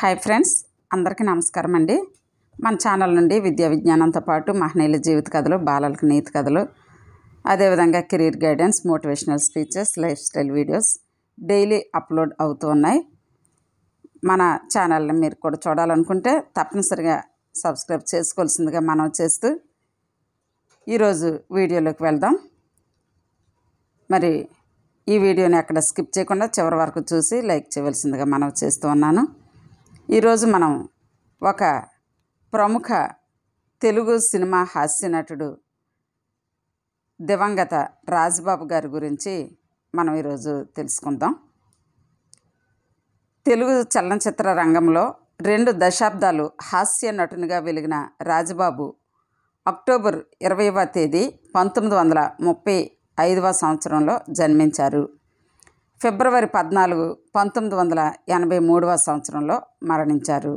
Hi friends, అందరికీ నమస్కారం అండి. మన ఛానల్ నుండి విద్యా విజ్ఞానంతో పాటు మహనీయుల జీవిత కథలు, బాలలకు నీతి కథలు, అదేవిధంగా career guidance, motivational speeches, life style videos daily upload అవుతూ ఉన్నాయి. మన ఛానల్ని మీరు కూడా చూడాలనుకుంటే తప్పనిసరిగా సబ్స్క్రైబ్ చేసుకోవాల్సిందిగా మనం చేస్తూ ఈరోజు వీడియోలోకి వెళ్దాం. మరి ఈ వీడియోని ఎక్కడ స్కిప్ చేయకుండా చివరి వరకు చూసి లైక్ చేయవలసిందిగా మనం చేస్తూ ఉన్నాను. ఈరోజు మనం ఒక ప్రముఖ తెలుగు సినిమా హాస్య నటుడు దివంగత రాజబాబు గారి గురించి మనం ఈరోజు తెలుసుకుందాం. తెలుగు చలనచిత్ర రంగంలో 2 దశాబ్దాలు హాస్య నటునిగా వెలిగిన రాజబాబు అక్టోబర్ 20వ తేదీ 1935వ సంవత్సరంలో జన్మించారు. ఫిబ్రవరి 14, 1983వ సంవత్సరంలో మరణించారు.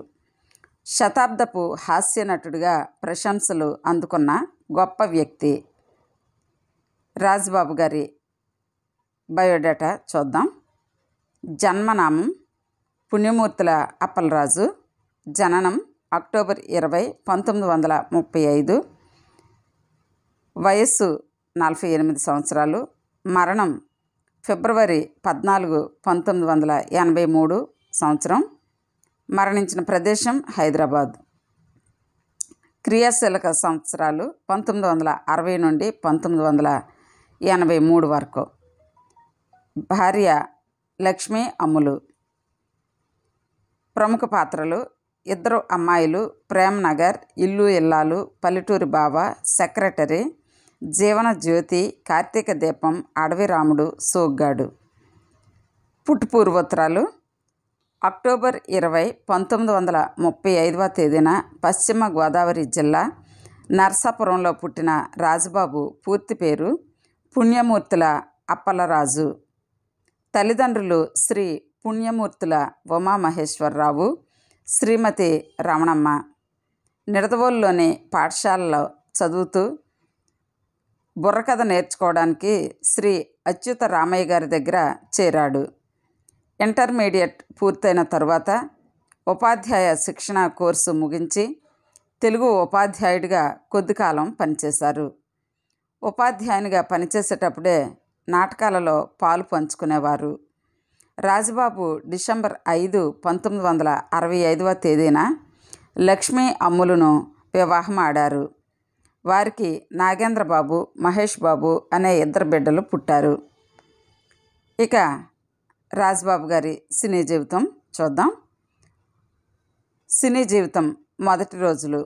శతాబ్దపు హాస్య నటుడిగా ప్రశంసలు అందుకున్న గొప్ప వ్యక్తి. రాజబాబు గారి బయోడేటా చూద్దాం. జన్మనామం పుణ్యమూర్తుల అప్పలరాజు. జననం అక్టోబర్ 20, 1935. వయస్సు 48 సంవత్సరాలు. మరణం ఫిబ్రవరి 14, 1983 సంవత్సరం. మరణించిన ప్రదేశం హైదరాబాద్. క్రియాశీలక సంవత్సరాలు 1960 నుండి 1983 వరకు. భార్య లక్ష్మీ అమ్ములు. ప్రముఖ పాత్రలు: 2 అమ్మాయిలు, ప్రేమ్ నగర్, ఇల్లు ఇల్లాలు, పల్లెటూరి బావ, సెక్రటరీ, జీవన జ్యోతి, కార్తీక దీపం, అడవి రాముడు, సోగ్గాడు. పుట్టుపూర్వోత్తరాలు: అక్టోబర్ 20, 1935వ తేదీన పశ్చిమ గోదావరి జిల్లా నర్సాపురంలో పుట్టిన రాజబాబు పూర్తి పేరు పుణ్యమూర్తుల అప్పలరాజు. తల్లిదండ్రులు శ్రీ పుణ్యమూర్తుల ఉమామహేశ్వరరావు, శ్రీమతి రమణమ్మ. నిడదవోలులోని పాఠశాలలో చదువుతూ బుర్రకథ నేర్చుకోవడానికి శ్రీ అచ్యుత రామయ్య గారి దగ్గర చేరాడు. ఇంటర్మీడియట్ పూర్తయిన తరువాత ఉపాధ్యాయ శిక్షణ కోర్సు ముగించి తెలుగు ఉపాధ్యాయుడిగా కొద్ది కాలం పనిచేశారు. ఉపాధ్యాయునిగా పనిచేసేటప్పుడే నాటకాలలో పాలు పంచుకునేవారు. రాజబాబు డిసెంబర్ 5, 1965వ తేదీన లక్ష్మీ అమ్ములను వివాహం ఆడారు. వారికి నాగేంద్రబాబు, మహేష్ బాబు అనే 2 బిడ్డలు పుట్టారు. ఇక రాజబాబు గారి సినీ జీవితం చూద్దాం. సినీ జీవితం మొదటి రోజులు.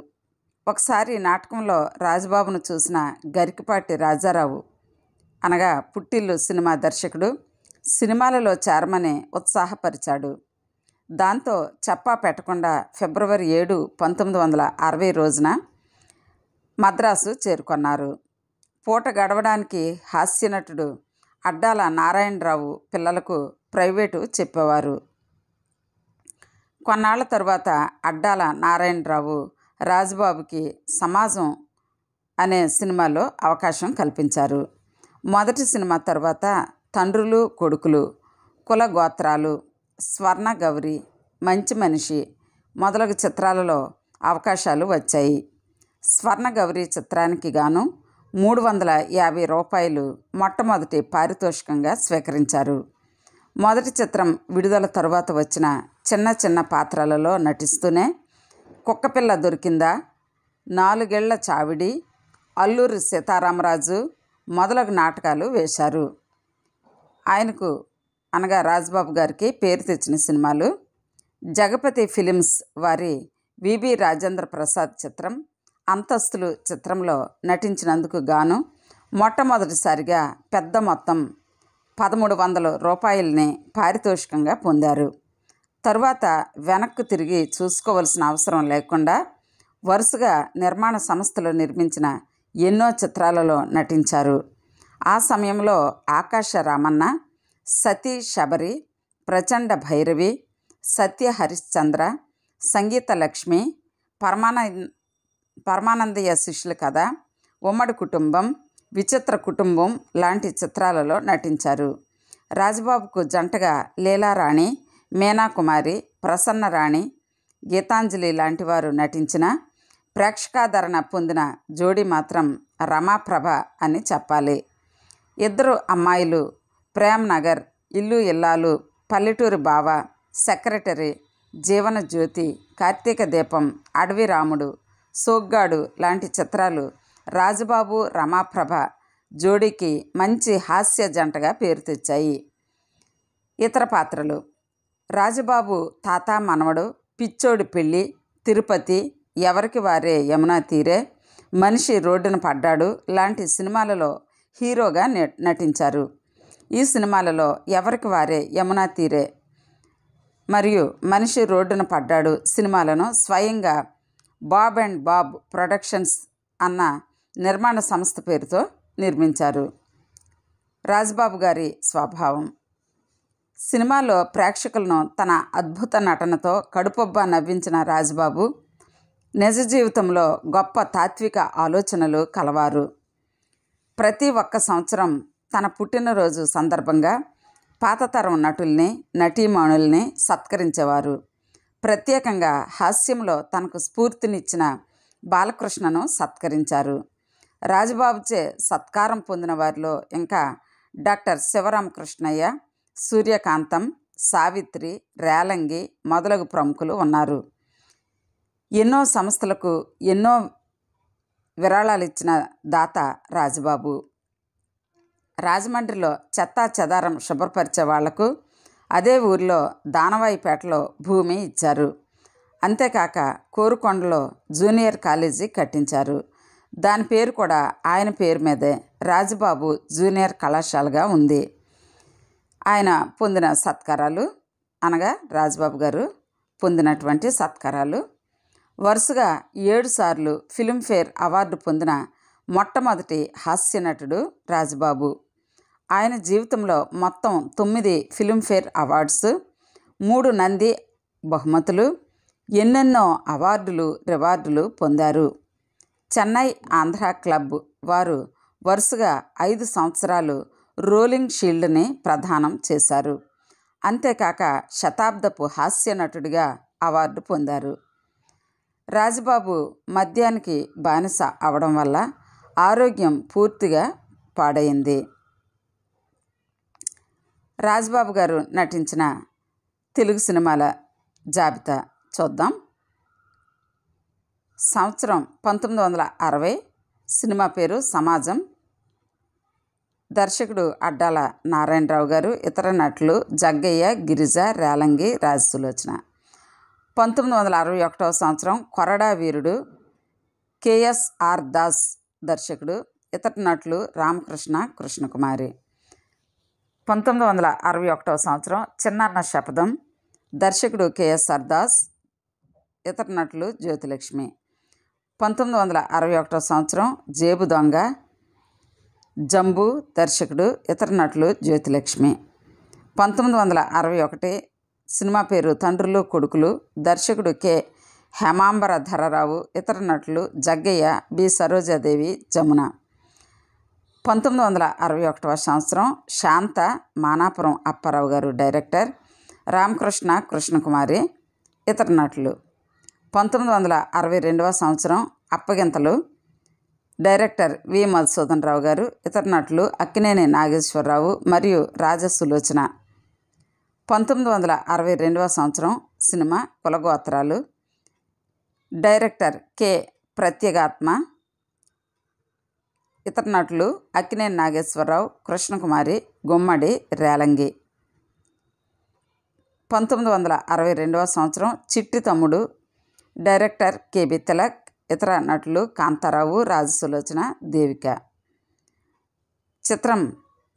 ఒకసారి నాటకంలో రాజబాబును చూసిన గరికపాటి రాజారావు అనగా పుట్టిల్లు సినిమా దర్శకుడు సినిమాలలో చేరమని ఉత్సాహపరిచాడు. దాంతో చెప్పా పెట్టకుండా ఫిబ్రవరి 7, 1960 రోజున మద్రాసు చేరుకున్నారు. పూట గడవడానికి హాస్యనటుడు అడ్డాల నారాయణరావు పిల్లలకు ప్రైవేటు చెప్పేవారు. కొన్నాళ్ల తరువాత అడ్డాల నారాయణరావు రాజబాబుకి సమాజం అనే సినిమాలో అవకాశం కల్పించారు. మొదటి సినిమా తర్వాత తండ్రులు కొడుకులు, కుల గోత్రాలు, స్వర్ణ గౌరి, మంచి మనిషి మొదలగు చిత్రాలలో అవకాశాలు వచ్చాయి. స్వర్ణ గౌరి చిత్రానికి గాను ₹350 మొట్టమొదటి పారితోషికంగా స్వీకరించారు. మొదటి చిత్రం విడుదల తరువాత వచ్చిన చిన్న చిన్న పాత్రలలో నటిస్తూనే కుక్కపిల్ల దొరికిందా, 4 ఏళ్ల చావిడి, అల్లూరి సీతారామరాజు మొదలగు నాటకాలు వేశారు. ఆయనకు అనగా రాజబాబు గారికి పేరు తెచ్చిన సినిమాలు: జగపతి ఫిలిమ్స్ వారి విబి రాజేంద్ర ప్రసాద్ చిత్రం అంతస్తులు చిత్రంలో నటించినందుకు గాను మొట్టమొదటిసారిగా పెద్ద మొత్తం ₹1300 పారితోషికంగా పొందారు. తరువాత వెనక్కు తిరిగి చూసుకోవలసిన అవసరం లేకుండా వరుసగా నిర్మాణ సంస్థలు నిర్మించిన ఎన్నో చిత్రాలలో నటించారు. ఆ సమయంలో ఆకాశ రామన్న, సతీ శబరి, ప్రచండ భైరవి, సత్య హరిశ్చంద్ర, సంగీత లక్ష్మి, పరమానందయ్య శిష్యుల కథ, ఉమ్మడి కుటుంబం, విచిత్ర కుటుంబం లాంటి చిత్రాలలో నటించారు. రాజబాబుకు జంటగా లీలారాణి, మీనాకుమారి, ప్రసన్నరాణి, గీతాంజలి లాంటి వారు నటించిన ప్రేక్షకాదరణ పొందిన జోడీ మాత్రం రమాప్రభ అని చెప్పాలి. ఇద్దరు అమ్మాయిలు, ప్రేమ్ నగర్, ఇల్లు ఇల్లాలు, పల్లెటూరి బావ, సెక్రటరీ, జీవన జ్యోతి, కార్తీక దీపం, అడవి రాముడు, సోగ్గాడు లాంటి చిత్రాలు రాజుబాబు రమాప్రభ జోడీకి మంచి హాస్య జంటగా పేరు తెచ్చాయి. ఇతర పాత్రలు: రాజుబాబు తాత మనవడు, పిచ్చోడి పెళ్ళి, తిరుపతి, ఎవరికి వారే యమునా తీరే, మనిషి రోడ్డున పడ్డాడు లాంటి సినిమాలలో హీరోగా నటించారు. ఈ సినిమాలలో ఎవరికి వారే యమునా తీరే మరియు మనిషి రోడ్డున పడ్డాడు సినిమాలను స్వయంగా బాబ్ అండ్ బాబ్ ప్రొడక్షన్స్ అన్న నిర్మాణ సంస్థ పేరుతో నిర్మించారు. రాజుబాబు గారి స్వభావం: సినిమాలో ప్రేక్షకులను తన అద్భుత నటనతో కడుపొబ్బా నవ్వించిన రాజుబాబు నిజ జీవితంలో గొప్ప తాత్విక ఆలోచనలు కలవారు. ప్రతి ఒక్క సంవత్సరం తన పుట్టినరోజు సందర్భంగా పాతతరం నటుల్ని, నటీమణుల్ని సత్కరించేవారు. ప్రత్యేకంగా హాస్యంలో తనకు స్ఫూర్తినిచ్చిన బాలకృష్ణను సత్కరించారు. రాజుబాబుచే సత్కారం పొందిన వారిలో ఇంకా డాక్టర్ శివరామకృష్ణయ్య, సూర్యకాంతం, సావిత్రి, రేలంగి మొదలగు ప్రముఖులు ఉన్నారు. ఎన్నో సంస్థలకు ఎన్నో విరాళాలు ఇచ్చిన దాత రాజుబాబు. రాజమండ్రిలో చెత్తా చెదారం శుభ్రపరిచే వాళ్లకు అదే ఊరిలో దానవాయిపేటలో భూమి ఇచ్చారు. అంతేకాక కోరుకొండలో జూనియర్ కాలేజీ కట్టించారు. దాని పేరు కూడా ఆయన పేరు మీదే రాజుబాబు జూనియర్ కళాశాలగా ఉంది. ఆయన పొందిన సత్కారాలు అనగా రాజుబాబు గారు పొందినటువంటి సత్కారాలు: వరుసగా 7 సార్లు ఫిల్మ్ఫేర్ అవార్డు పొందిన మొట్టమొదటి హాస్య నటుడు రాజుబాబు. ఆయన జీవితంలో మొత్తం 9 ఫిల్మ్ఫేర్ అవార్డ్స్, 3 నంది బహుమతులు, ఎన్నెన్నో అవార్డులు, రివార్డులు పొందారు. చెన్నై ఆంధ్ర క్లబ్ వారు వరుసగా 5 సంవత్సరాలు రోలింగ్ షీల్డ్ని ప్రదానం చేశారు. అంతేకాక శతాబ్దపు హాస్య నటుడిగా అవార్డు పొందారు. రాజుబాబు మద్యానికి బానిస అవడం వల్ల ఆరోగ్యం పూర్తిగా పాడైంది. రాజుబాబు గారు నటించిన తెలుగు సినిమాల జాబితా చూద్దాం. సంవత్సరం 1960. సినిమా పేరు సమాజం. దర్శకుడు అడ్డాల నారాయణరావు గారు. ఇతర నటులు జగ్గయ్య, గిరిజ, రేలంగి, రాజసులోచన. 1961 సంవత్సరం కొరడా వీరుడు. కేఎస్ఆర్ దాస్ దర్శకుడు. ఇతర నటులు రామకృష్ణ, కృష్ణకుమారి. 1961 సంవత్సరం చిన్నన్న శపథం. దర్శకుడు కేఎస్ఆర్ దాస్. ఇతర నటులు జ్యోతిలక్ష్మి. 1961 సంవత్సరం జేబు దొంగ. జంబు. దర్శకుడు, ఇతర నటులు జ్యోతిలక్ష్మి. 1961 సినిమా పేరు తండ్రులు కొడుకులు. దర్శకుడు కె హేమాంబర ధరరావు. ఇతర నటులు జగ్గయ్య, బి సరోజాదేవి, జమున. 1961 సంవత్సరం శాంత. మానాపురం అప్పారావు గారు డైరెక్టర్. రామకృష్ణ, కృష్ణకుమారి. ఇతర నటులు. 1962 సంవత్సరం అప్పగింతలు. డైరెక్టర్ వి మధుసూదన్ రావు గారు. ఇతర నటులు అక్కినేని నాగేశ్వరరావు మరియు రాజసులోచన. 1962 సంవత్సరం సినిమా కులగోత్రాలు. డైరెక్టర్ కె ప్రత్యేగాత్మ. ఇతర నటులు అక్కినేని నాగేశ్వరరావు, కృష్ణకుమారి, గుమ్మడి, రేలంగి. 1962 సంవత్సరం చిట్టి తమ్ముడు. Director K B Tilak. ఇతర నటులు కాంతారావు, రాజసులోచన, దేవిక. చిత్రం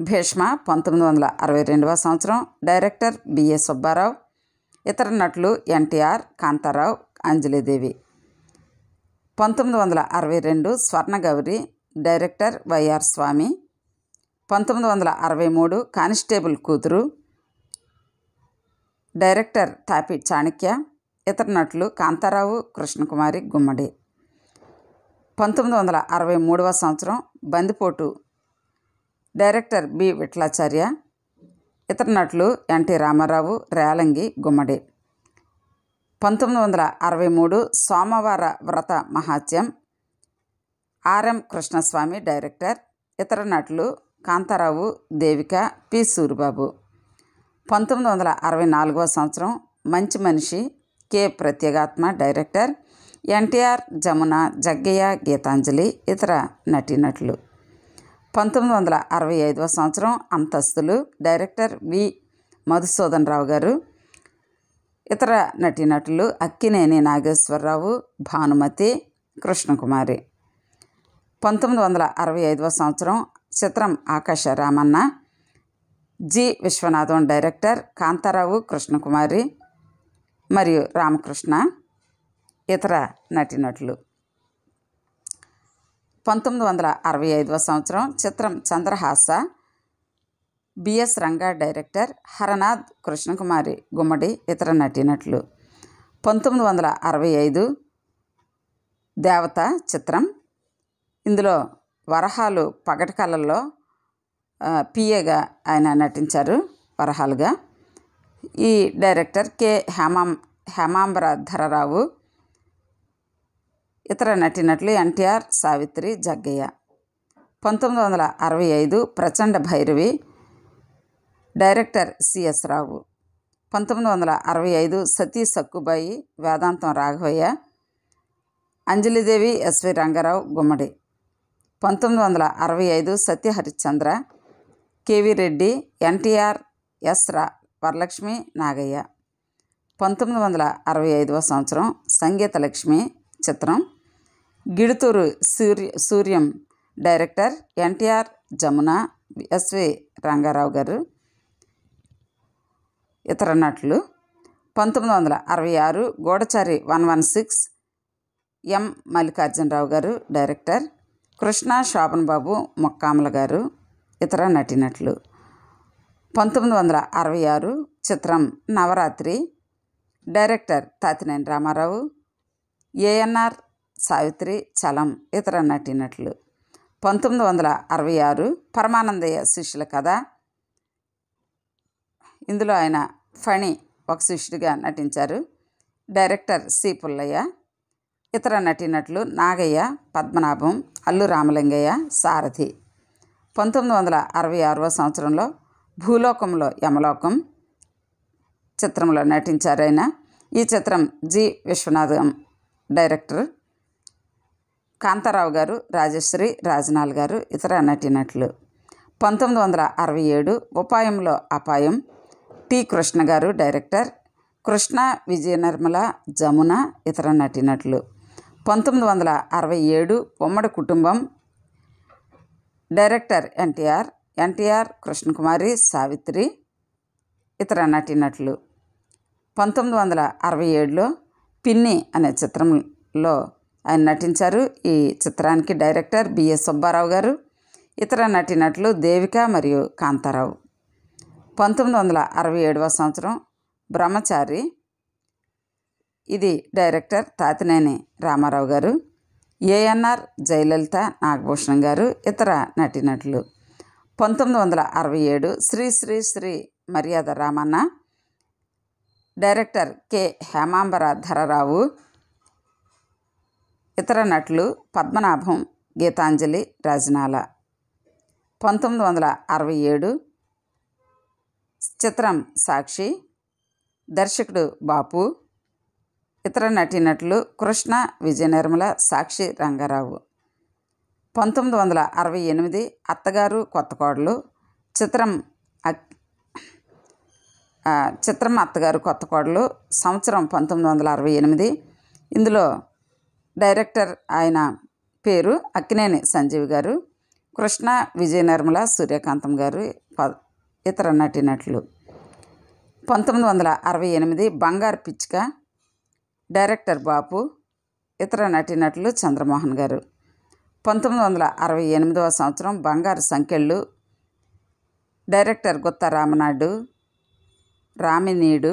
భీష్మ. 1962 సంవత్సరం. Director B A Subbarao. ఇతర నటులు NTR, Kantharao, Anjalidevi. 1962 Swarnagowri. Director Y R Swamy. 1963 constable Kuthuru. Director Tapi Chanakya. ఇతర నటులు కాంతారావు, కృష్ణకుమారి, గుమ్మడి. 1963 సంవత్సరం బందిపోటు. Director B Vittalacharya. ఇతర నటులు NT Ramarao, Relangi, Gummadi. 1963 Somavara Vratha Mahatyam, RM Krishnaswamy director. ఇతర నటులు కాంతారావు, దేవిక, పి. సూరిబాబు. 1964 సంవత్సరం మంచి మనిషి, కె. ప్రత్యేగాత్మ డైరెక్టర్. ఎన్టీఆర్, జమున, జగ్గయ్య, గీతాంజలి, ఇతర నటీనటులు. 1965 సంవత్సరం అంతస్తులు, డైరెక్టర్ వి. మధుసూదన్ రావు గారు. ఇతర నటీనటులు అక్కినేని నాగేశ్వరరావు, భానుమతి, కృష్ణకుమారి. 1965 సంవత్సరం చిత్రం ఆకాశ రామన్న, జి. విశ్వనాథం డైరెక్టర్. కాంతారావు, కృష్ణకుమారి మరియు రామకృష్ణ, ఇతర నటీనటులు. 1965 సంవత్సరం చిత్రం చంద్రహాస, బిఎస్ రంగా డైరెక్టర్. హరనాథ్, కృష్ణకుమారి, గుమ్మడి, ఇతర నటీనటులు. 1965 దేవత చిత్రం. ఇందులో వరహాలు పగటి కళల్లో పిఏగా ఆయన నటించారు, వరహాలుగా. ఈ డైరెక్టర్ కె. హేమాంబరధరరావు. ఇతర నటీనటులు ఎన్టీఆర్, సావిత్రి, జగ్గయ్య. 1965 ప్రచండ భైరవి, డైరెక్టర్ సిఎస్ రావు. 1965 సతీ సక్కుబాయి, వేదాంతం రాఘవయ్య, అంజలిదేవి, ఎస్వి రంగారావు, గుమ్మడి. 1965 సత్య హరిశ్చంద్ర, కెవి రెడ్డి, ఎన్టీఆర్, ఎస్. వరలక్ష్మి, నాగయ్య. 1965 సంవత్సరం సంగీత లక్ష్మి చిత్రం. గిడుతూరు సూర్యం డైరెక్టర్. ఎన్టీఆర్, జమున, ఎస్వి రంగారావు గారు, ఇతర నటులు. 1966 గూఢచారి 116, ఎం. మల్లికార్జునరావు గారు డైరెక్టర్. కృష్ణ, శోభన్ బాబు, మొక్కాముల గారు, ఇతర నటీనటులు. 1966 చిత్రం నవరాత్రి, డైరెక్టర్ తాతినేని రామారావు, ఏఎన్ఆర్, సావిత్రి, చలం, ఇతర నటీనటులు. 1966 పరమానందయ్య శిష్యుల కథ. ఇందులో ఆయన ఫణి ఒక శిష్యుడిగా నటించారు, డైరెక్టర్ సి. పుల్లయ్య. ఇతర నటీనటులు నాగయ్య, పద్మనాభం, అల్లు రామలింగయ్య, సారథి. 1966 సంవత్సరంలో భూలోకంలో యమలోకం చిత్రంలో నటించారు ఆయన. ఈ చిత్రం జి. విశ్వనాథం డైరెక్టర్. కాంతారావు గారు, రాజశ్రీ, రాజనాల్ గారు, ఇతర నటీనటులు. 1967 ఉపాయంలో అపాయం, టి. కృష్ణ గారు డైరెక్టర్. కృష్ణ, విజయ నిర్మల, జమున, ఇతర నటీనటులు. 1967 ఉమ్మడి కుటుంబం, డైరెక్టర్ ఎన్టీఆర్, కృష్ణకుమారి, సావిత్రి, ఇతర నటీనటులు. 1967లో పిన్ని అనే చిత్రంలో ఆయన నటించారు. ఈ చిత్రానికి డైరెక్టర్ బిఎస్ సుబ్బారావు గారు. ఇతర నటీనటులు దేవిక మరియు కాంతారావు. 1967 సంవత్సరం బ్రహ్మచారి. ఇది డైరెక్టర్ తాతినేని రామారావు గారు. ఏఎన్ఆర్, జయలలిత, నాగభూషణం గారు, ఇతర నటీనటులు. 1967 శ్రీ శ్రీ శ్రీ మర్యాద రామన్న, డైరెక్టర్ కె. హేమాంబరధరరావు. ఇతర నటులు పద్మనాభం, గీతాంజలి, రాజనాల. 1967 చిత్రం సాక్షి, దర్శకుడు బాపు. ఇతర నటీనటులు కృష్ణ, విజయ నిర్మల, సాక్షి రంగారావు. 1968 అత్తగారు కొత్త కోడలు చిత్రం. అత్తగారు కొత్త కోడలు సంవత్సరం 1968. ఇందులో డైరెక్టర్ ఆయన పేరు అక్కినేని సంజీవ్ గారు. కృష్ణ, విజయ నిర్మల, సూర్యకాంతం గారు, ఇతర నటీనటులు. 1968 బంగారు పిచ్చుక, డైరెక్టర్ బాపు. ఇతర నటీనటులు చంద్రమోహన్ గారు. 1968 సంవత్సరం బంగారు సంకెళ్ళు, డైరెక్టర్ గుత్తా రామినీడు,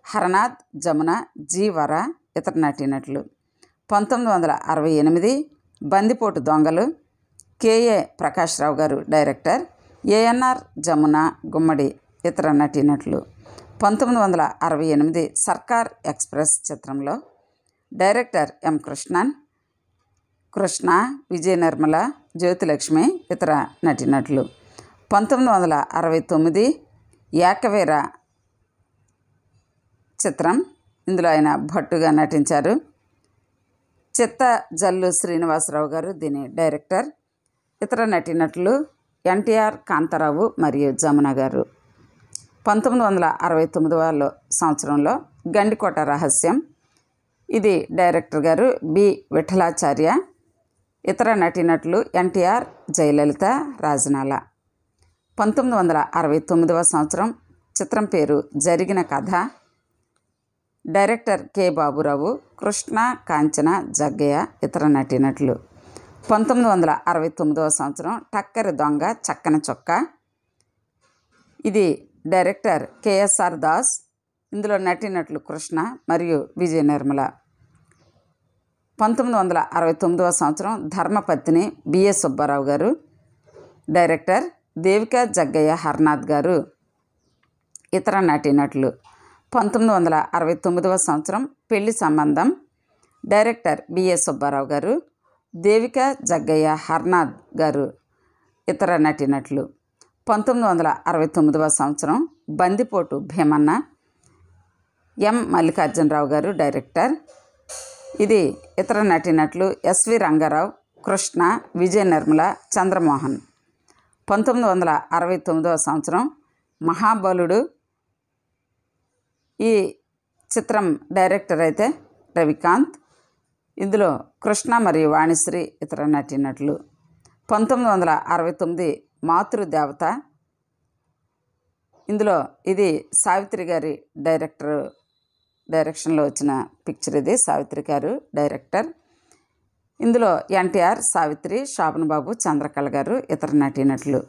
హరనాథ్, జమున, జీవర, ఇతర నటీనటులు. 1968 బందిపోటు దొంగలు, కెఏ ప్రకాశ్రావు గారు డైరెక్టర్. ఏఎన్ఆర్, జమున, గుమ్మడి, ఇతర నటీనటులు. 1968 సర్కార్ ఎక్స్ప్రెస్ చిత్రంలో డైరెక్టర్ ఎం కృష్ణన్, కృష్ణ, విజయ నిర్మల, జ్యోతిలక్ష్మి ఇతర నటీనటులు. 1969 ఏకవీర చిత్రం, ఇందులో ఆయన భట్టుగా నటించారు. చిత్త జల్లు శ్రీనివాసరావు గారు దీని డైరెక్టర్. ఇతర నటీనటులు ఎన్టీఆర్, కాంతారావు మరియు జమున గారు. 1969 సంవత్సరంలో గండికోట రహస్యం, ఇది డైరెక్టర్ గారు బి విఠలాచార్య. ఇతర నటీనటులు ఎన్టీఆర్, జయలలిత, రాజనాల. 1969 సంవత్సరం చిత్రం పేరు జరిగిన కథ, డైరెక్టర్ కె బాబురావు, కృష్ణ, కాంచన, జగ్గయ్య ఇతర నటీనటులు. 1969 సంవత్సరం టక్కరి దొంగ చక్కన చొక్క, ఇది డైరెక్టర్ కెఎస్ఆర్ దాస్. ఇందులో నటీనటులు కృష్ణ మరియు విజయ నిర్మల. 1969 సంవత్సరం ధర్మపత్ని బిఎస్ సుబ్బారావు గారు, డైరెక్టర్ దేవిక జగ్గయ్య హర్నాథ్ గారు ఇతర నటీనటులు. 1969 సంవత్సరం పెళ్లి సంబంధం, డైరెక్టర్ బిఎస్ సుబ్బారావు గారు, దేవిక జగ్గయ్య హర్నాథ్ గారు ఇతర నటీనటులు. 1969 సంవత్సరం బందిపోటు భీమన్న, ఎం మల్లికార్జునరావు గారు డైరెక్టర్, ఇది ఇతర నటీనటులు ఎస్వి రంగారావు, కృష్ణ, విజయ నిర్మల, చంద్రమోహన్. 1969 సంవత్సరం మహాబలుడు, ఈ చిత్రం డైరెక్టర్ అయితే రవికాంత్, ఇందులో కృష్ణ మరియు వాణిశ్రీ ఇతర నటీనటులు. 1969 మాతృదేవత, ఇందులో ఇది సావిత్రి గారి డైరెక్షన్లో వచ్చిన పిక్చర్. ఇది సావిత్రి గారు డైరెక్టర్. ఇందులో ఎన్టీఆర్, సావిత్రి, శోభన్ బాబు, చంద్రకళ గారు ఇతర నటీనటులు.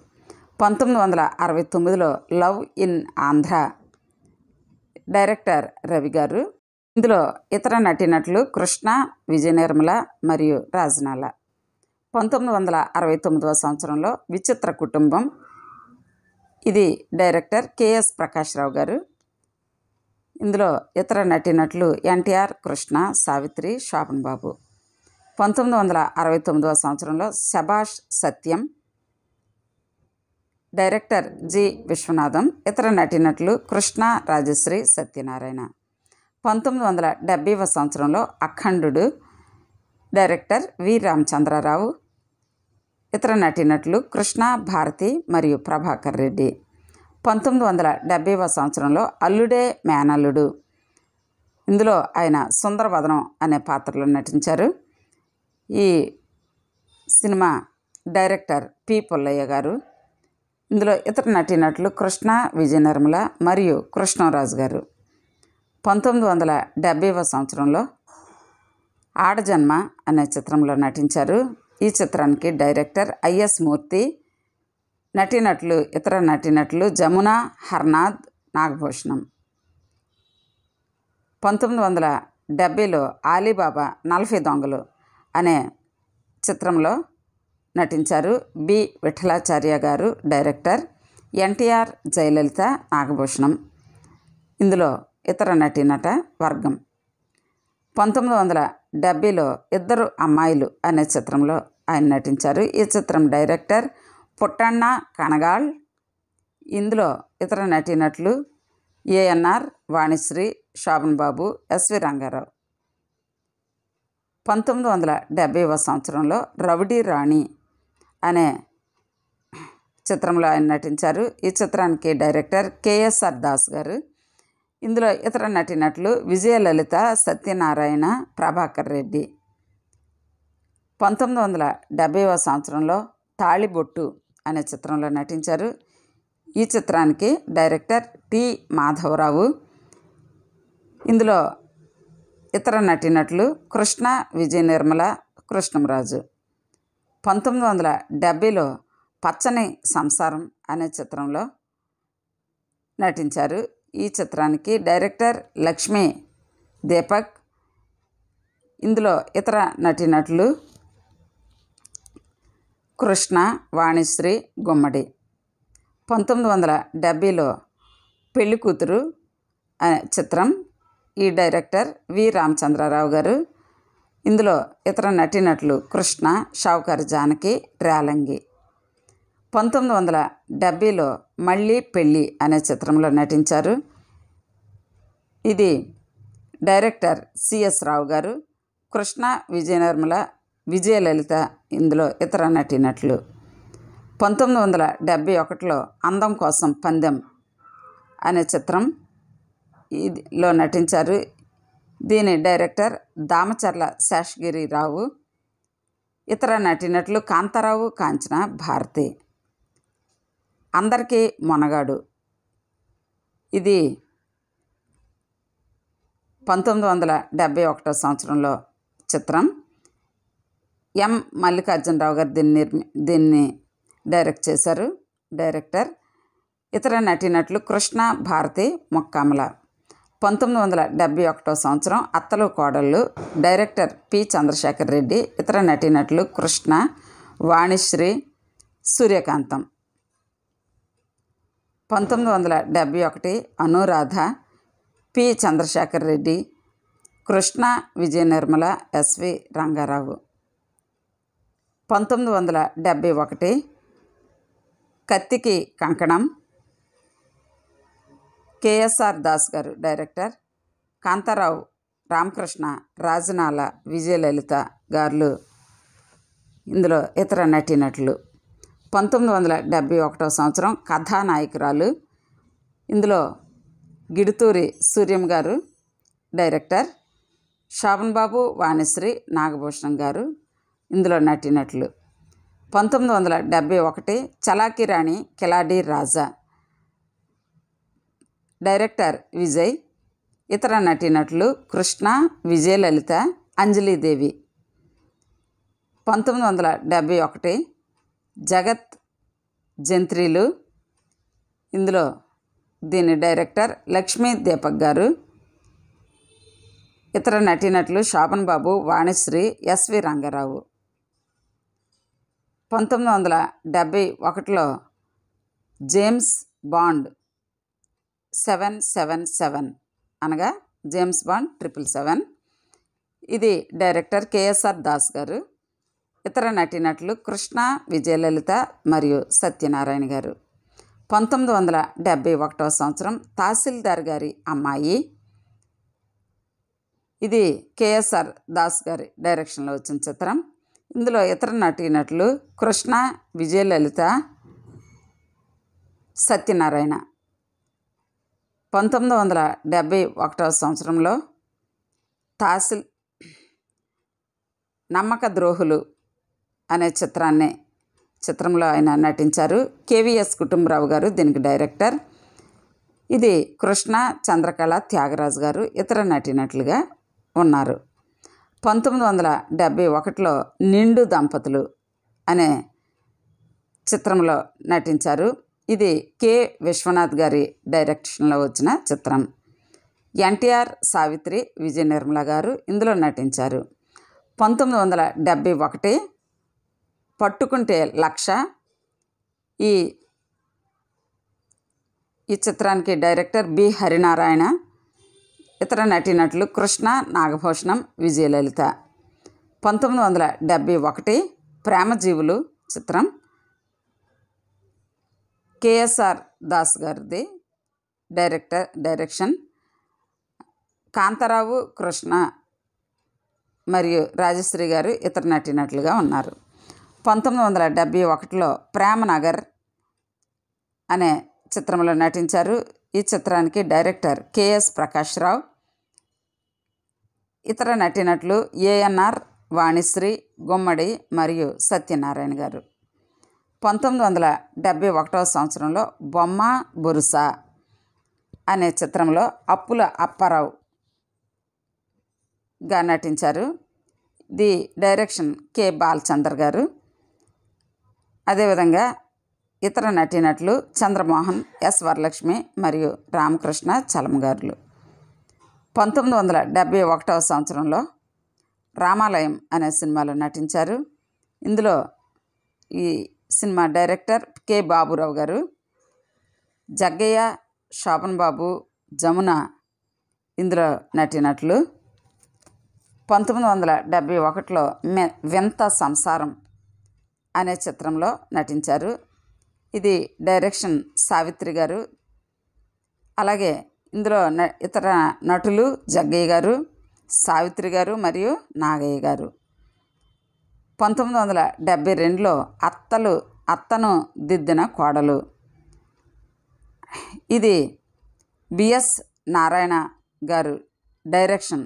1969 love in Andhra, director Ravi గారు. ఇందులో ఇతర నటీనటులు కృష్ణ, విజయ నిర్మల మరియు రాజనాల. 1969 సంవత్సరంలో విచిత్ర కుటుంబం, ఇది డైరెక్టర్ కెఎస్ ప్రకాశ్రావు గారు. ఇందులో ఇతర నటీనటులు ఎన్టీఆర్, కృష్ణ, సావిత్రి, శోభన్ బాబు. 1969 సంవత్సరంలో శభాష్ సత్యం, డైరెక్టర్ జి విశ్వనాథం, ఇతర నటీనటులు కృష్ణ, రాజశ్రీ, సత్యనారాయణ. 1970 సంవత్సరంలో అఖండుడు, డైరెక్టర్ వి రామచంద్రరావు, ఇతర నటీనటులు కృష్ణ, భారతి మరియు ప్రభాకర్ రెడ్డి. 1970 సంవత్సరంలో అల్లుడే మేనల్లుడు, ఇందులో ఆయన సుందరవదనం అనే పాత్రలో నటించారు. ఈ సినిమా డైరెక్టర్ పి పుల్లయ్య గారు. ఇందులో ఇతర నటీనటులు కృష్ణ, విజయ నిర్మల మరియు కృష్ణరాజు గారు. 1970 సంవత్సరంలో ఆడజన్మ అనే చిత్రంలో నటించారు. ఈ చిత్రానికి డైరెక్టర్ ఐఎస్ మూర్తి, నటీనటులు ఇతర నటీనటులు జమున, హర్నాథ్, నాగభూషణం. 1970 ఆలీబాబా 40 దొంగలు అనే చిత్రంలో నటించారు. బి విఠలాచార్య గారు డైరెక్టర్, ఎన్టీఆర్, జయలలిత, నాగభూషణం. ఇందులో ఇతర నటీనట వర్గం. 1970 ఇద్దరు అమ్మాయిలు అనే చిత్రంలో ఆయన నటించారు. ఈ చిత్రం డైరెక్టర్ పుట్టಣ್ణ కనగాళ్. ఇందులో ఇతర నటీనటులు ఏఎన్ఆర్, వాణిశ్రీ, శోభన్ బాబు, ఎస్వి రంగారావు. 1970 సంవత్సరంలో రౌడీ రాణి అనే చిత్రంలో ఆయన నటించారు. ఈ చిత్రానికి డైరెక్టర్ కెఎస్ఆర్ దాస్ గారు. ఇందులో ఇతర నటీనటులు విజయలలిత, సత్యనారాయణ, ప్రభాకర్ రెడ్డి. 1970 సంవత్సరంలో తాళిబొట్టు అనే చిత్రంలో నటించారు. ఈ చిత్రానికి డైరెక్టర్ టి మాధవరావు. ఇందులో ఇతర నటీనటులు కృష్ణ, విజయ నిర్మల, కృష్ణంరాజు. 1970 పచ్చని సంసారం అనే చిత్రంలో నటించారు. ఈ చిత్రానికి డైరెక్టర్ లక్ష్మీ దీపక్. ఇందులో ఇతర నటీనటులు కృష్ణ, వాణిశ్రీ, గుమ్మడి. 1970 పెళ్లి కూతురు అనే చిత్రం. ఈ డైరెక్టర్ వి రామచంద్రరావు గారు. ఇందులో ఇతర నటీనటులు కృష్ణ, షావుకారు జానకి, రేలంగి. 1970లో మళ్ళీ పెళ్ళి అనే చిత్రంలో నటించారు. ఇది డైరెక్టర్ సిఎస్ రావు గారు. కృష్ణ, విజయనిర్మల, విజయలలిత ఇందులో ఇతర నటీనటులు. 1971లో అందం కోసం పందెం అనే చిత్రం ఇదిలో నటించారు. దీని డైరెక్టర్ దామచర్ల శేషగిరిరావు. ఇతర నటీనటులు కాంతారావు, కాంచన, భారతి. అందరికీ మొనగాడు ఇది 1971 సంవత్సరంలో చిత్రం. ఎం మల్లికార్జునరావు గారు దీన్ని డైరెక్ట్ చేశారు. డైరెక్టర్. ఇతర నటీనటులు కృష్ణ, భారతి, మొక్కామల. 1971 సంవత్సరం అత్తలు కోడళ్ళు. Director P Chandrasekhar Reddy. ఇతర నటీనటులు కృష్ణ, వాణిశ్రీ, సూర్యకాంతం. 1971 Anuradha, P Chandrasekhar Reddy, Krishna, Vijayanirmala, S V Rangarao. 1971 కత్తికి కంకణం, కేఎస్ఆర్ దాస్ గారు డైరెక్టర్. కాంతారావు, రామకృష్ణ, రాజనాల, విజయలలిత గారు ఇందులో ఇతర నటీనటులు. 1971 సంవత్సరం కథానాయకురాలు. ఇందులో గిడుతూరి సూర్యం గారు డైరెక్టర్. శోభన్ బాబు, వాణిశ్రీ, నాగభూషణం గారు ఇందులో నటీనటులు. 1971 చలాకీ రాణి, కిలాడి రాజా. డైరెక్టర్ విజయ్. ఇతర నటీనటులు కృష్ణ, విజయలలిత, అంజలీదేవి. 1971 జగత్ జంత్రీలు. ఇందులో దీని డైరెక్టర్ లక్ష్మీ దీపక్ గారు. ఇతర నటీనటులు శోభన్ బాబు, వాణిశ్రీ, ఎస్వి రంగారావు. 1971లో జేమ్స్ బాండ్ 777 అనగా జేమ్స్ బాండ్ 777. ఇది డైరెక్టర్ కేఎస్ఆర్ దాస్ గారు. ఇతర నటీనటులు కృష్ణ, విజయలలిత మరియు సత్యనారాయణ గారు. 1971 సంవత్సరం తహసీల్దార్ గారి అమ్మాయి. ఇది కేఎస్ఆర్ దాస్ గారి డైరెక్షన్లో వచ్చిన చిత్రం. ఇందులో ఇతర నటీనటులు కృష్ణ, విజయలలిత, సత్యనారాయణ. 1971 సంవత్సరంలో నమ్మక ద్రోహులు అనే చిత్రంలో ఆయన నటించారు. కేవీఎస్ కుటుంబరావు గారు దీనికి డైరెక్టర్. ఇది కృష్ణ, చంద్రకళ, త్యాగరాజు గారు ఇతర నటీనటులుగా ఉన్నారు. 1971లో నిండు దంపతులు అనే చిత్రంలో నటించారు. ఇది కె విశ్వనాథ్ గారి డైరెక్షన్లో వచ్చిన చిత్రం. ఎన్టీఆర్, సావిత్రి, విజయనిర్మల గారు ఇందులో నటించారు. 1971 పట్టుకుంటే లక్ష. ఈ చిత్రానికి డైరెక్టర్ బి హరినారాయణ. ఇతర నటీనటులు కృష్ణ, నాగభూషణం, విజయలలిత. 1971 ప్రేమజీవులు చిత్రం. కేఎస్ఆర్ దాస్ గారిది డైరెక్షన్. కాంతారావు, కృష్ణ మరియు రాజశ్రీ గారు ఇతర నటీనటులుగా ఉన్నారు. 1971లో ప్రేమనగర్ అనే చిత్రంలో నటించారు. ఈ చిత్రానికి డైరెక్టర్ కెఎస్ ప్రకాష్ రావు. ఇతర నటీనటులు ఏఎన్ఆర్, వాణిశ్రీ, గుమ్మడి మరియు సత్యనారాయణ గారు. 1971 సంవత్సరంలో బొమ్మ బొరుస అనే చిత్రంలో అప్పుల అప్పారావుగా నటించారు. ది డైరెక్షన్ కె బాలచందర్ గారు. అదేవిధంగా ఇతర నటీనటులు చంద్రమోహన్, ఎస్ వరలక్ష్మి మరియు రామకృష్ణ చలం గారులు. 1971 సంవత్సరంలో రామాలయం అనే సినిమాలో నటించారు. ఇందులో ఈ సినిమా డైరెక్టర్ కె బాబురావు గారు. జగ్గయ్య, శోభన్ బాబు, జమున ఇందులో నటినట్లు 1971లో వింత సంసారం అనే చిత్రంలో నటించారు. ఇది డైరెక్షన్ సావిత్రి గారు. అలాగే ఇందులో ఇతర నటులు జగ్గయ్య గారు, సావిత్రి గారు మరియు నాగయ్య గారు. 1972లో అత్తను దిద్దిన కోడలు. ఇది బిఎస్ నారాయణ గారు డైరెక్షన్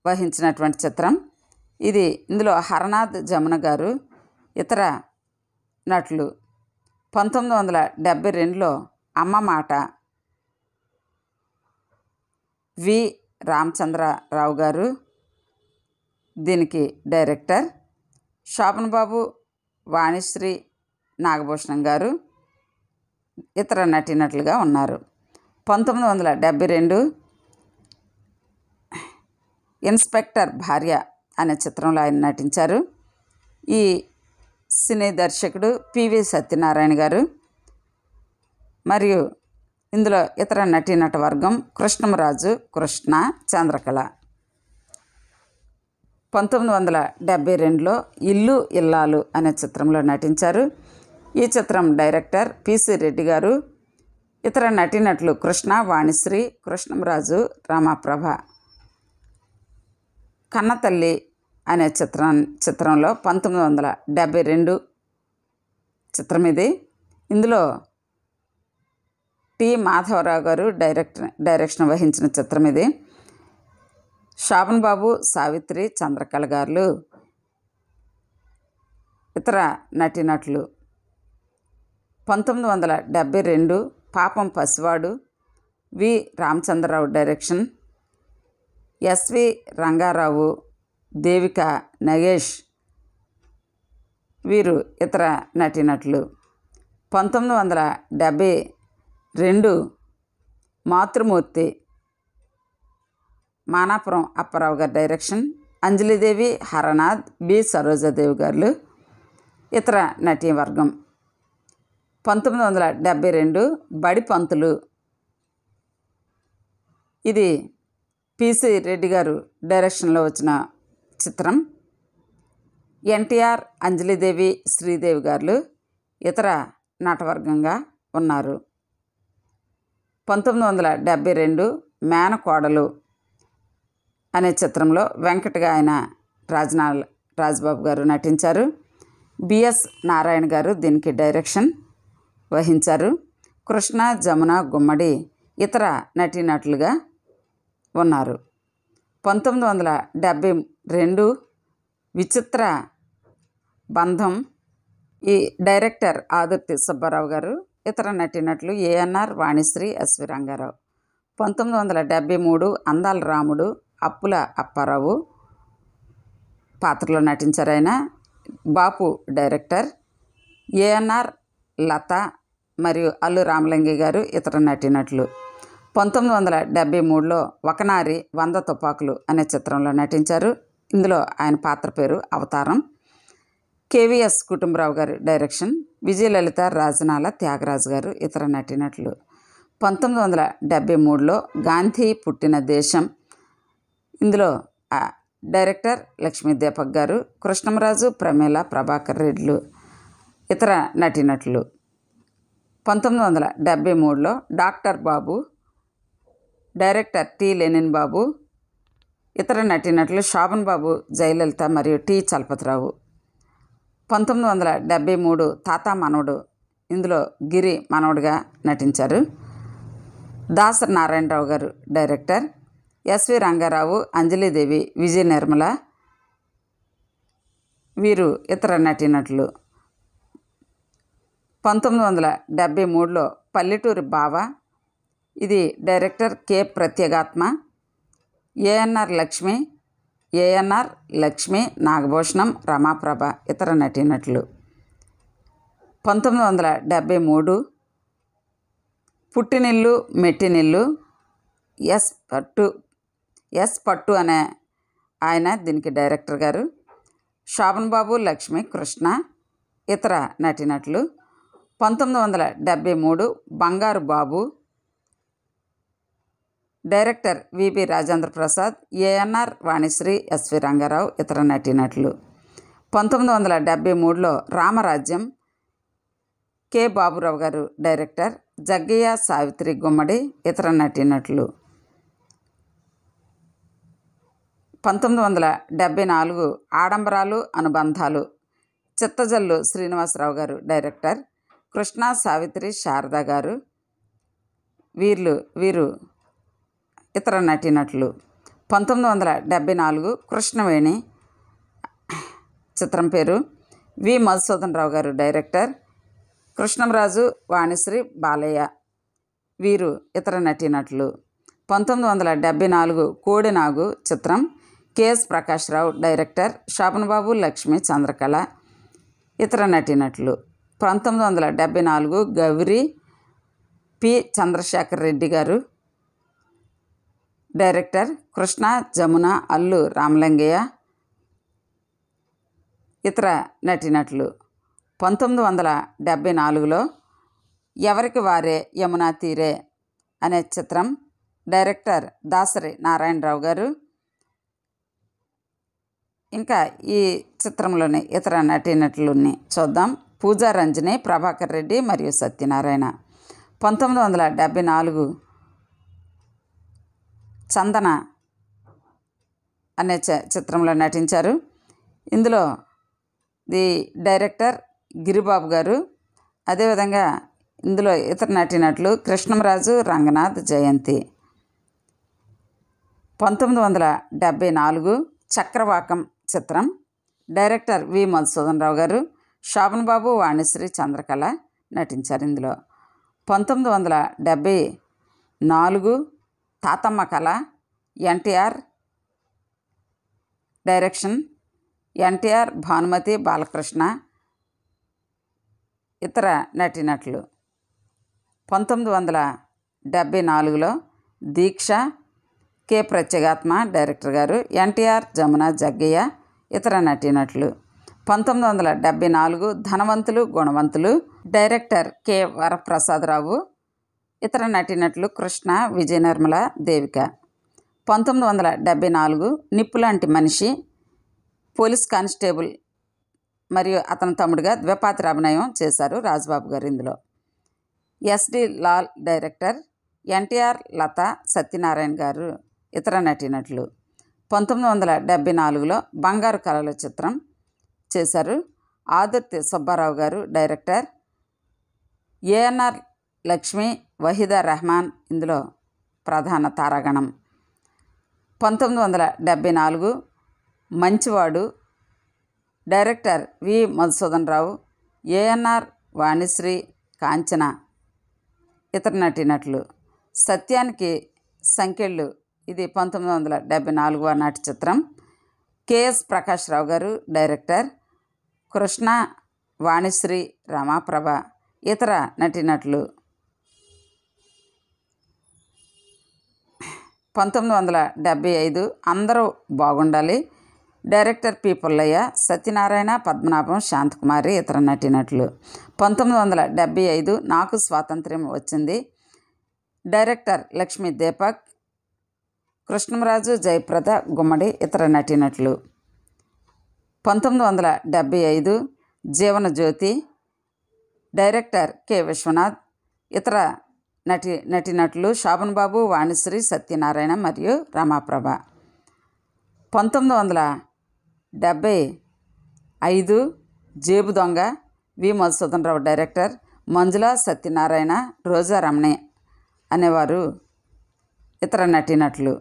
వహించినటువంటి చిత్రం. ఇందులో హరనాథ్ జమున గారు, ఇతర నటులు. 1972లో అమ్మ మాట. వి రామచంద్రరావు గారు దీనికి డైరెక్టర్. శోభన్ బాబు, వాణిశ్రీ, నాగభూషణం గారు ఇతర నటీనటులుగా ఉన్నారు. 1972 ఇన్స్పెక్టర్ భార్య అనే చిత్రంలో ఆయన నటించారు. ఈ సినీ దర్శకుడు పివి సత్యనారాయణ గారు. మరియు ఇందులో ఇతర నటీనట వర్గం కృష్ణమరాజు, కృష్ణ, చంద్రకళ. 1972లో ఇల్లు ఇల్లాలు అనే చిత్రంలో నటించారు. ఈ చిత్రం డైరెక్టర్ పిసి రెడ్డి గారు. ఇతర నటీనటులు కృష్ణ, వాణిశ్రీ, కృష్ణమరాజు, రమాప్రభ. కన్నతల్లి అనే చిత్రంలో 1972 చిత్రం ఇది. ఇందులో టి మాధవరావు గారు డైరెక్షన్ వహించిన చిత్రం ఇది. శోభన్ బాబు, సావిత్రి, చంద్రకళ గారు ఇతర నటీనటులు. 1972 పాపం పసివాడు, వి రామచంద్రరావు డైరెక్షన్. ఎస్వి రంగారావు, దేవిక, నగేష్ వీరు ఇతర నటీనటులు. 1972 మాతృమూర్తి, మానాపురం అప్పారావు గారి డైరెక్షన్. అంజలిదేవి, హరనాథ్, బి సరోజాదేవి గారు ఇతర నటీవర్గం. 1972 బడి పంతులు. ఇది పిసి రెడ్డి గారు డైరెక్షన్లో వచ్చిన చిత్రం. ఎన్టీఆర్, అంజలిదేవి, శ్రీదేవి గారు ఇతర నటవర్గంగా ఉన్నారు. 1972 మేనకోడలు అనే చిత్రంలో వెంకటగా ఆయన రాజ్బాబు గారు నటించారు. బిఎస్ నారాయణ గారు దీనికి డైరెక్షన్ వహించారు. కృష్ణ, జమున, గుమ్మడి ఇతర నటీనటులుగా ఉన్నారు. 1972 విచిత్ర బంధం. ఈ డైరెక్టర్ ఆదుర్తి సుబ్బారావు గారు. ఇతర నటీనటులు ఏఎన్ఆర్, వాణిశ్రీ, ఎస్వి రంగారావు. 1973 అందాల రాముడు, అప్పుల అప్పారావు పాత్రలో నటించారు ఆయన. బాపు డైరెక్టర్. ఏఎన్ఆర్, లత మరియు అల్లు రామలింగి గారు ఇతర నటీనటులు. 1973లో ఒకనారి 100 తుపాకులు అనే చిత్రంలో నటించారు. ఇందులో ఆయన పాత్ర పేరు అవతారం. కేవీఎస్ కుటుంబరావు గారు డైరెక్షన్. విజయలలిత, రాజనాల, త్యాగరాజు గారు ఇతర నటీనటులు. 1973లో గాంధీ పుట్టిన దేశం. ఇందులో డైరెక్టర్ లక్ష్మీ దీపక్ గారు, కృష్ణమరాజు, ప్రమీల, ప్రభాకర్ రెడ్లు ఇతర నటీనటులు. 1973లో డాక్టర్ బాబు, డైరెక్టర్ టి లెనిన్ బాబు. ఇతర నటీనటులు శోభన్ బాబు, జయలలిత మరియు టి చలపతిరావు. 1973 తాత మనవడు. ఇందులో గిరి మనవడుగా నటించారు. దాసరి నారాయణరావు గారు డైరెక్టర్. ఎస్వి రంగారావు, అంజలిదేవి, విజయ నిర్మల వీరు ఇతర నటీనటులు. 1973లో పల్లెటూరి బావ. ఇది డైరెక్టర్ కె ప్రత్యేగాత్మ. ఏఎన్ఆర్ లక్ష్మి, నాగభూషణం, రమాప్రభ ఇతర నటీనటులు. 1973 పుట్టినిల్లు మెట్టినిల్లు. ఎస్ పట్టు అనే ఆయన దీనికి డైరెక్టర్ గారు. శోభన్ బాబు, లక్ష్మి, కృష్ణ ఇతర నటీనటులు. 1973 Bangaru Babu. Director VB Rajendra Prasad, ANR Vanisri, SV Rangarao ఇతర నటీనటులు. 1973లో రామరాజ్యం, కె బాబురావు గారు డైరెక్టర్, జగ్గయ్య, సావిత్రి గుమ్మడి ఇతర నటీనటులు. 1974 ఆడంబరాలు అనుబంధాలు, చిత్తజల్లు శ్రీనివాసరావు గారు డైరెక్టర్, కృష్ణ, సావిత్రి, శారద గారు వీరు ఇతర నటీనటులు. 1974 కృష్ణవేణి చిత్రం పేరు, వి మధుసూదన్ రావు గారు డైరెక్టర్, కృష్ణంరాజు, వాణిశ్రీ, బాలయ్య వీరు ఇతర నటీనటులు. 1974 కోడినాగు చిత్రం, కెఎస్ ప్రకాశ్రావు డైరెక్టర్, శోభన్బాబు, లక్ష్మి, చంద్రకళ ఇతర నటీనటులు. 1974 గౌరీ, పి చంద్రశేఖర్ రెడ్డి గారు డైరెక్టర్, కృష్ణ, జమున, అల్లు రామలింగయ్య ఇతర నటీనటులు. 1974లో ఎవరికి వారే యమునా తీరే అనే చిత్రం, డైరెక్టర్ దాసరి నారాయణరావు గారు. ఇంకా ఈ చిత్రంలోని ఇతర నటీనటులని చూద్దాం. పూజా రంజని, ప్రభాకర్ రెడ్డి మరియు సత్యనారాయణ. 1974 చందన అనే చిత్రంలో నటించారు. ఇందులో ది డైరెక్టర్ గిరిబాబు గారు. అదేవిధంగా ఇందులో ఇతర నటీనటులు కృష్ణంరాజు, రంగనాథ్, జయంతి. 1974 చక్రవాకం చిత్రం, డైరెక్టర్ వి మధుసూదన్ రావు గారు, శోభన్ బాబు, వాణిశ్రీ, చంద్రకళ నటించారు ఇందులో. 1974 తాతమ్మ కళ, ఎన్టీఆర్ డైరెక్షన్, ఎన్టీఆర్, భానుమతి, బాలకృష్ణ ఇతర నటీనటులు. 1974లో దీక్ష, కె ప్రత్యేగాత్మ డైరెక్టర్ గారు, ఎన్టీఆర్, జమున, జగ్గయ్య ఇతర నటీనటులు. 1974 ధనవంతులు గుణవంతులు, డైరెక్టర్ కె వరప్రసాదరావు ఇతర నటీనటులు కృష్ణ, విజయ నిర్మల, దేవిక. 1974 నిప్పులాంటి మనిషి, పోలీస్ కానిస్టేబుల్ మరియు అతని తమ్ముడిగా ద్విపాత్ర అభినయం చేశారు రాజ్బాబు గారు ఇందులో. ఎస్డి లాల్ డైరెక్టర్, ఎన్టీఆర్, లత, సత్యనారాయణ గారు ఇతర నటీనటులు. 1974లో బంగారు కళలు చిత్రం చేశారు. ఆదుర్తి సుబ్బారావు గారు డైరెక్టర్, ఏఎన్ఆర్, లక్ష్మి, వహీదా రెహమాన్ ఇందులో ప్రధాన తారాగణం. 1974 మంచివాడు, డైరెక్టర్ వి మధుసూదన్ రావు, ఏఎన్ఆర్, వాణిశ్రీ, కాంచన ఇతర నటీనటులు. సత్యానికి సంకెళ్ళు ఇది 1974 నాటి చిత్రం, కెఎస్ ప్రకాశ్రావు గారు డైరెక్టర్, కృష్ణ, వాణిశ్రీ, రమాప్రభ ఇతర నటీనటులు. 1975 అందరూ బాగుండాలి, డైరెక్టర్ పి పుల్లయ్య, సత్యనారాయణ, పద్మనాభం, శాంతకుమారి ఇతర నటీనటులు. 1975 నాకు స్వాతంత్ర్యం వచ్చింది, డైరెక్టర్ లక్ష్మీ దీపక్, కృష్ణంరాజు, జయప్రద, గుమ్మడి ఇతర నటీనటులు. 1975 జీవనజ్యోతి, డైరెక్టర్ కె విశ్వనాథ్, ఇతర నటీనటులు శోభన్ బాబు, వాణిశ్రీ, సత్యనారాయణ మరియు రమాప్రభ. 1975 జేబు దొంగ, వి మధుసూదన్ రావు డైరెక్టర్, మంజుల, సత్యనారాయణ, రోజా రమణి అనేవారు ఇతర నటీనటులు.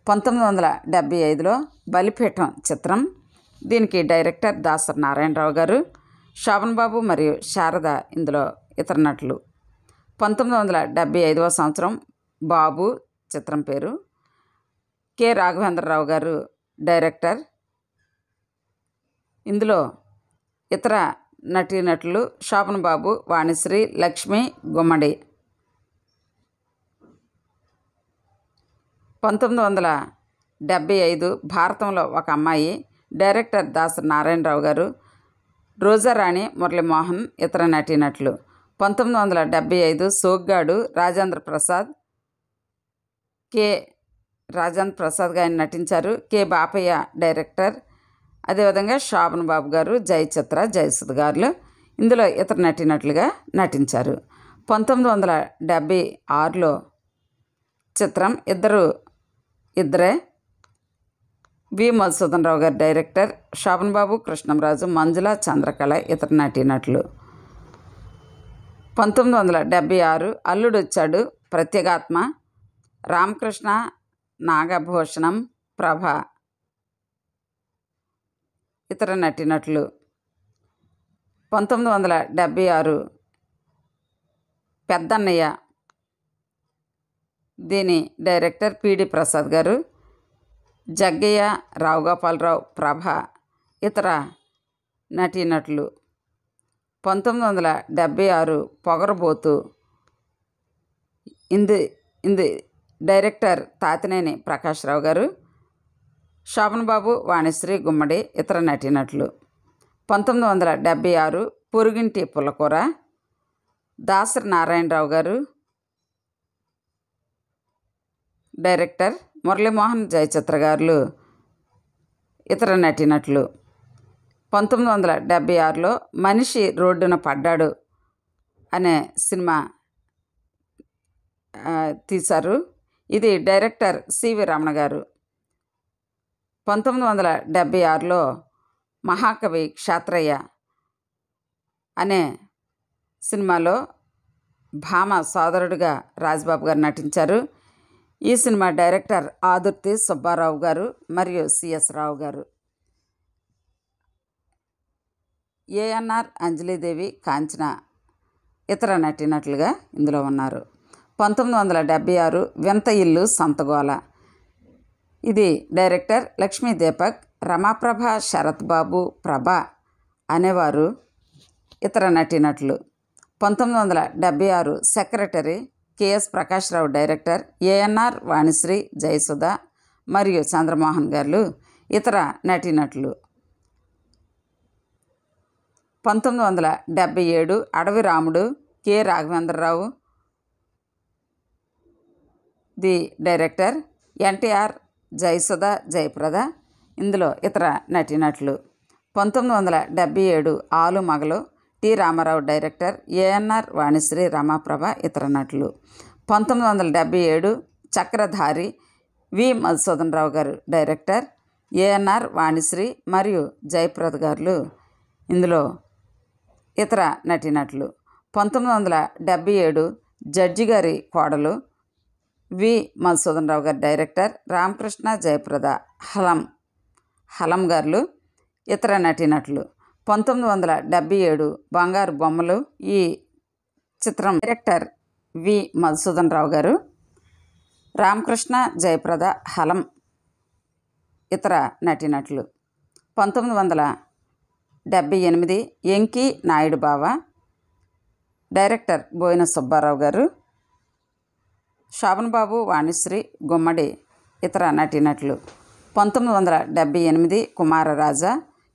1975లో బలిపీఠం చిత్రం, దీనికి డైరెక్టర్ దాసరి నారాయణరావు గారు, శోభన్ బాబు మరియు శారద ఇందులో ఇతర నటులు. 1975వ సంవత్సరం బాబు చిత్రం పేరు, కె రాఘవేంద్రరావు గారు డైరెక్టర్. ఇందులో ఇతర నటీనటులు శోభన్ బాబు, వాణిశ్రీ, లక్ష్మి, గుమ్మడి. 1975 భారతంలో ఒక అమ్మాయి, డైరెక్టర్ దాసరి నారాయణరావు గారు, రోజారాణి, మురళీమోహన్ ఇతర నటీనటులు. 1975 సోగ్గాడు, రాజేంద్ర ప్రసాద్, కె రాజేంద్ర ప్రసాద్గా ఆయన నటించారు. K Bapayya director. అదేవిధంగా శోభన్ బాబు గారు, జయచిత్ర, జయసుధ గారు ఇందులో ఇతర నటినట్లుగా నటించారు. 1976లో చిత్రం ఇద్దరే. వి మధుసూదన్ రావు గారు డైరెక్టర్. శోభన్ బాబు, కృష్ణంరాజు, మంజుల, చంద్రకళ ఇతర నటీనటులు. 1976 అల్లుడొచ్చాడు, ప్రత్యేగాత్మ, రామకృష్ణ, నాగభూషణం, ప్రభ ఇతర నటీనటులు. 1976 పెద్దన్నయ్య, దీని డైరెక్టర్ పిడి ప్రసాద్ గారు. జగ్గయ్య, రావు గోపాలరావు, ప్రభ ఇతర నటీనటులు. 1976 పొగరబోతు, ఇంది డైరెక్టర్ తాతినేని ప్రకాశ్రావు గారు. శోభన్ బాబు, వాణిశ్రీ, గుమ్మడి ఇతర నటీనటులు. 1976 పొరుగింటి పుల్లకూర, దాసరి నారాయణరావు గారు డైరెక్టర్. మురళీమోహన్, జయచిత్ర గారు ఇతర నటీనటులు. 1976లో మనిషి రోడ్డున పడ్డాడు అనే సినిమా తీశారు. ఇది డైరెక్టర్ సివి రమణ గారు. 1976లో మహాకవి క్షేత్రయ్య అనే సినిమాలో భామ సోదరుడిగా రాజ్బాబు గారు నటించారు. ఈ సినిమా డైరెక్టర్ ఆదుర్తి సుబ్బారావు గారు మరియు సిఎస్ రావు గారు. ఏఎన్ఆర్, అంజలీదేవి, కాంచన ఇతర నటీనటులుగా ఇందులో ఉన్నారు. 1976 వింత ఇల్లు సంతగోల, ఇది డైరెక్టర్ లక్ష్మీ దీపక్, రమాప్రభ, శరత్ బాబు, ప్రభ అనేవారు ఇతర నటీనటులు. 1976 secretary, K S Prakashrao director. ANR, Vanisri, Jayasudha మరియు చంద్రమోహన్ గారు ఇతర నటీనటులు. 1977 Adavi Ramudu, K Raghavendrarao, the director. NTR, Jayasudha, Jayaprada ఇందులో ఇతర నటీనటులు. 1977 Aalu Magalu, T Ramarao director. ANR, Vanisri, Ramaprabha ఇతర నటులు. 1977 చక్రధారి, వి మధుసూదన్ రావు గారు డైరెక్టర్. ఏఎన్ఆర్, వాణిశ్రీ మరియు జయప్రద గారు ఇందులో ఇతర నటీనటులు. 1977 జడ్జి గారి కోడలు, వి మధుసూదన్ రావు గారు డైరెక్టర్. రామకృష్ణ, జయప్రద, హలం గారు ఇతర నటీనటులు. 1977 బంగారు బొమ్మలు, ఈ చిత్రం డైరెక్టర్ వి మధుసూదన్ రావు గారు. రామకృష్ణ, జయప్రద, హలం ఇతర నటీనటులు. 1978 ఎంకి నాయుడు బావ, డైరెక్టర్ బోయిన సుబ్బారావు గారు. శోభన్ బాబు, వాణిశ్రీ, గుమ్మడి ఇతర నటీనటులు. 1978 కుమారరాజా,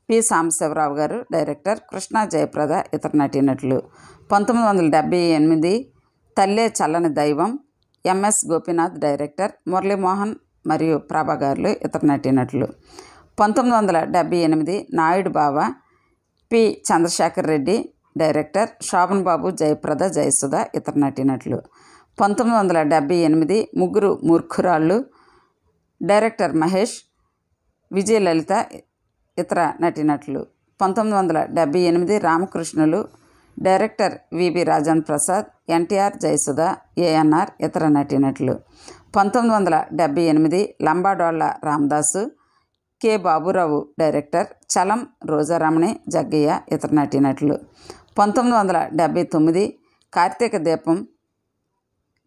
పి సాంబశివరావు గారు డైరెక్టర్. కృష్ణ, జయప్రద ఇతర నటీనటులు. 1978 తల్లే చల్లని దైవం, ఎంఎస్ గోపీనాథ్ డైరెక్టర్. మురళీమోహన్ మరియు ప్రభ గారు ఇతర నటీనటులు. 1978 నాయుడు బావ, పి చంద్రశేఖర్ రెడ్డి డైరెక్టర్. శోభన్ బాబు, జయప్రద, జయసుధ ఇతర నటీనటులు. 1978 ముగ్గురు మూర్ఖురాళ్ళు, డైరెక్టర్ మహేష్, విజయలలిత ఇతర నటీనటులు. 1978 రామకృష్ణులు, డైరెక్టర్ విబి రాజేంద్ర ప్రసాద్, ఎన్టీఆర్, జయసుధ, ఏఎన్ఆర్ ఇతర నటీనటులు. 1978 లంబాడోళ్ల రామదాసు, కె బాబురావు డైరెక్టర్. చలం, రోజారమణి, జగ్గయ్య ఇతర నటీనటులు. 1979 కార్తీక దీపం,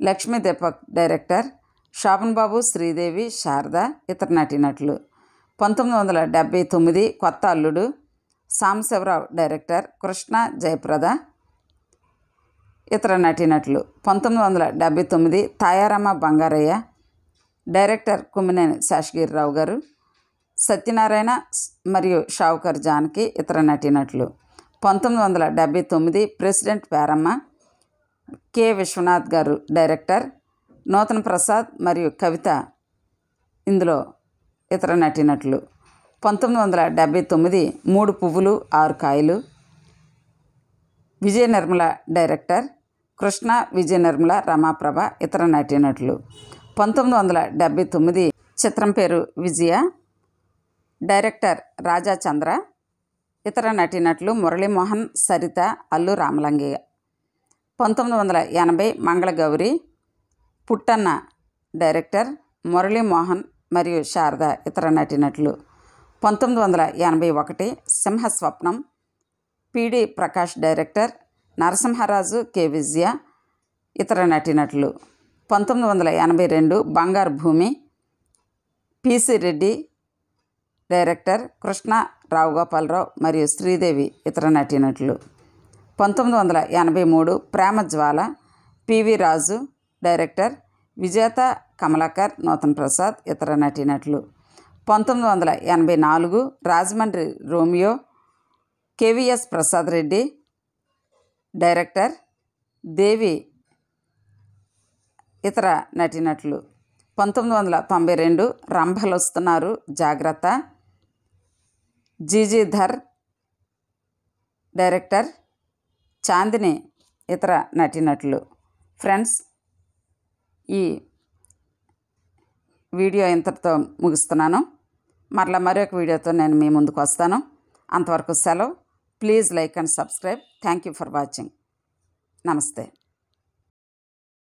లక్ష్మీ దీపక్ డైరెక్టర్. శోభన్ బాబు, శ్రీదేవి, శారద ఇతర నటీనటులు. 1979 కొత్త అల్లుడు, సాంబశివరావు డైరెక్టర్. కృష్ణ, జయప్రద ఇతర నటీనటులు. 1979 తాయారమ్మ బంగారయ్య, డైరెక్టర్ కుమ్మినేని శేషగిరిరావు గారు. సత్యనారాయణ మరియు షావుకర్ జానకి ఇతర నటీనటులు. 1979 ప్రెసిడెంట్ పేరమ్మ, కె విశ్వనాథ్ గారు డైరెక్టర్. నూతన్ ప్రసాద్ మరియు కవిత ఇందులో ఇతర నటీనటులు 1979 3 పువ్వులు 6 కాయలు. విజయ నిర్మల డైరెక్టర్, కృష్ణ, విజయ నిర్మల, రమాప్రభ ఇతర నటీనటులు. 1979 చిత్రం పేరు విజయ, డైరెక్టర్ రాజా చంద్ర, ఇతర నటీనటులు మురళీమోహన్, సరిత, అల్లు రామలింగయ్య. 1980 మంగళగౌరి, పుట్టన్న, డైరెక్టర్ మురళీమోహన్ మరియు శారద ఇతర నటీనటులు. 1981 సింహస్వప్నం, పిడి ప్రకాష్ డైరెక్టర్, నరసింహరాజు, కె విజయ ఇతర నటీనటులు. 1982 బంగారు భూమి, పిసి రెడ్డి డైరెక్టర్, కృష్ణ, రావు గోపాలరావు మరియు శ్రీదేవి ఇతర నటీనటులు. 1983 ప్రేమ జ్వాల, పివి రాజు డైరెక్టర్, విజేత, కమలాకర్, నూతన్ ప్రసాద్ ఇతర నటీనటులు. 1984 Rajahmundry Romeo, KVS Prasad Reddy director, Devi ఇతర నటీనటులు. 1992 రంభలు వస్తున్నారు జాగ్రత్త, జీజీ ధర్ డైరెక్టర్, చాందిని ఇతర నటీనటులు. ఫ్రెండ్స్, ఈ వీడియో ఇంతటితో ముగిస్తున్నాను. మరలా మరొక వీడియోతో నేను మీ ముందుకు వస్తాను. అంతవరకు సెలవు. Please like and subscribe. Thank you for watching. నమస్తే.